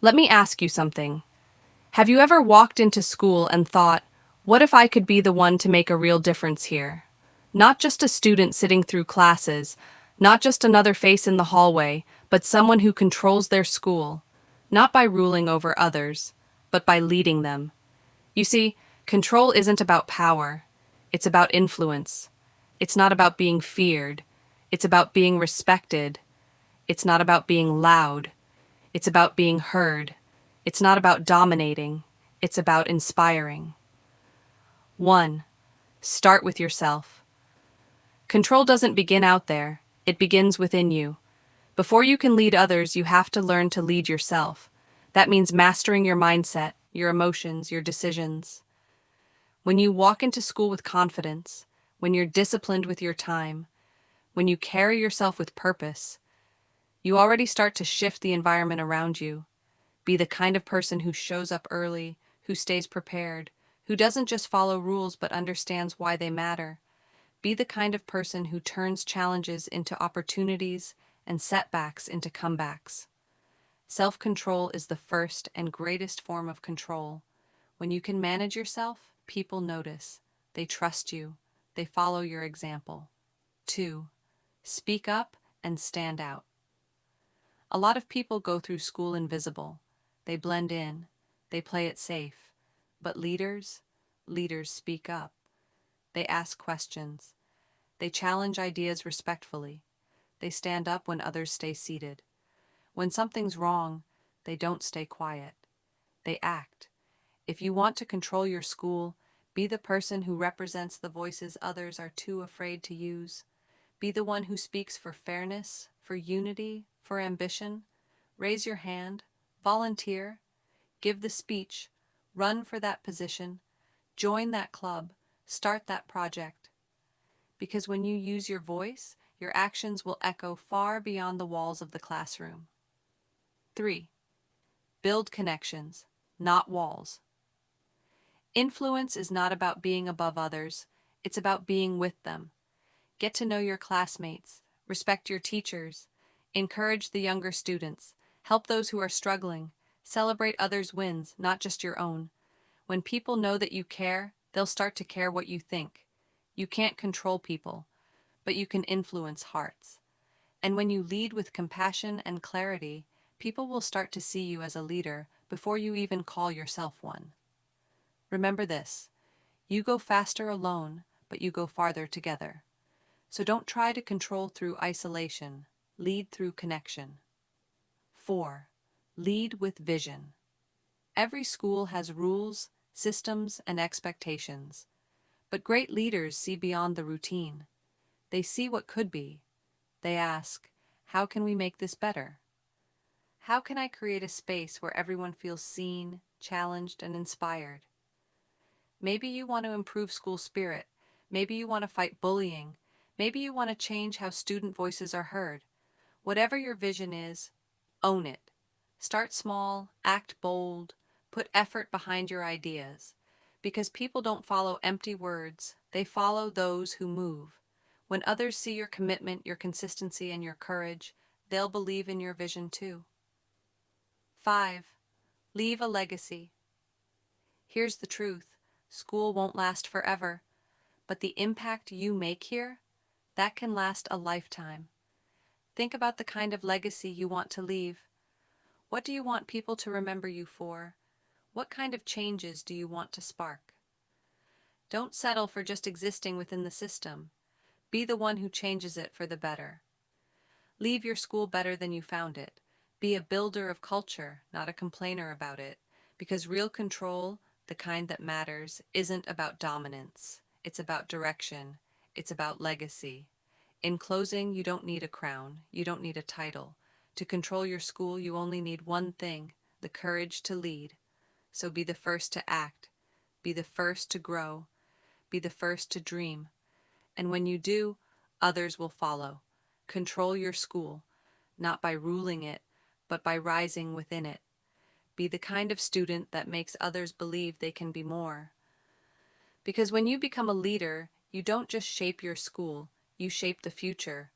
Let me ask you something. Have you ever walked into school and thought, what if I could be the one to make a real difference here? Not just a student sitting through classes, not just another face in the hallway, but someone who controls their school, not by ruling over others, but by leading them. You see, control isn't about power, it's about influence. It's not about being feared, it's about being respected. It's not about being loud, it's about being heard. It's not about dominating, it's about inspiring. 1. Start with yourself. Control doesn't begin out there, it begins within you. Before you can lead others, you have to learn to lead yourself. That means mastering your mindset, your emotions, your decisions. When you walk into school with confidence, when you're disciplined with your time, when you carry yourself with purpose, you already start to shift the environment around you. Be the kind of person who shows up early, who stays prepared, who doesn't just follow rules but understands why they matter. Be the kind of person who turns challenges into opportunities and setbacks into comebacks. Self-control is the first and greatest form of control. When you can manage yourself, people notice. They trust you. They follow your example. 2. Speak up and stand out. A lot of people go through school invisible. They blend in. They play it safe. But leaders speak up. They ask questions. They challenge ideas respectfully. They stand up when others stay seated. When something's wrong, they don't stay quiet. They act. If you want to control your school, be the person who represents the voices others are too afraid to use. Be the one who speaks for fairness, for unity, for ambition. Raise your hand, volunteer, give the speech, run for that position, join that club, start that project. Because when you use your voice, your actions will echo far beyond the walls of the classroom. 3. Build connections, not walls. Influence is not about being above others, it's about being with them. Get to know your classmates, respect your teachers, encourage the younger students, help those who are struggling, celebrate others' wins, not just your own. When people know that you care, they'll start to care what you think. You can't control people, but you can influence hearts. And when you lead with compassion and clarity, people will start to see you as a leader before you even call yourself one. Remember this, you go faster alone, but you go farther together. So don't try to control through isolation, lead through connection. 4. Lead with vision. Every school has rules, systems, and expectations. But great leaders see beyond the routine. They see what could be. They ask, how can we make this better? How can I create a space where everyone feels seen, challenged, and inspired? Maybe you want to improve school spirit. Maybe you want to fight bullying. Maybe you want to change how student voices are heard. Whatever your vision is, own it. Start small, act bold, put effort behind your ideas. Because people don't follow empty words, they follow those who move. When others see your commitment, your consistency, and your courage, they'll believe in your vision too. 5. Leave a legacy. Here's the truth. School won't last forever, but the impact you make here, that can last a lifetime. Think about the kind of legacy you want to leave. What do you want people to remember you for? What kind of changes do you want to spark? Don't settle for just existing within the system. Be the one who changes it for the better. Leave your school better than you found it. Be a builder of culture, not a complainer about it. Because real control, the kind that matters, isn't about dominance. It's about direction. It's about legacy. In closing, you don't need a crown. You don't need a title. To control your school, you only need one thing, the courage to lead. So be the first to act. Be the first to grow. Be the first to dream. And when you do, others will follow. Control your school, not by ruling it, but by rising within it. Be the kind of student that makes others believe they can be more. Because when you become a leader, you don't just shape your school, you shape the future.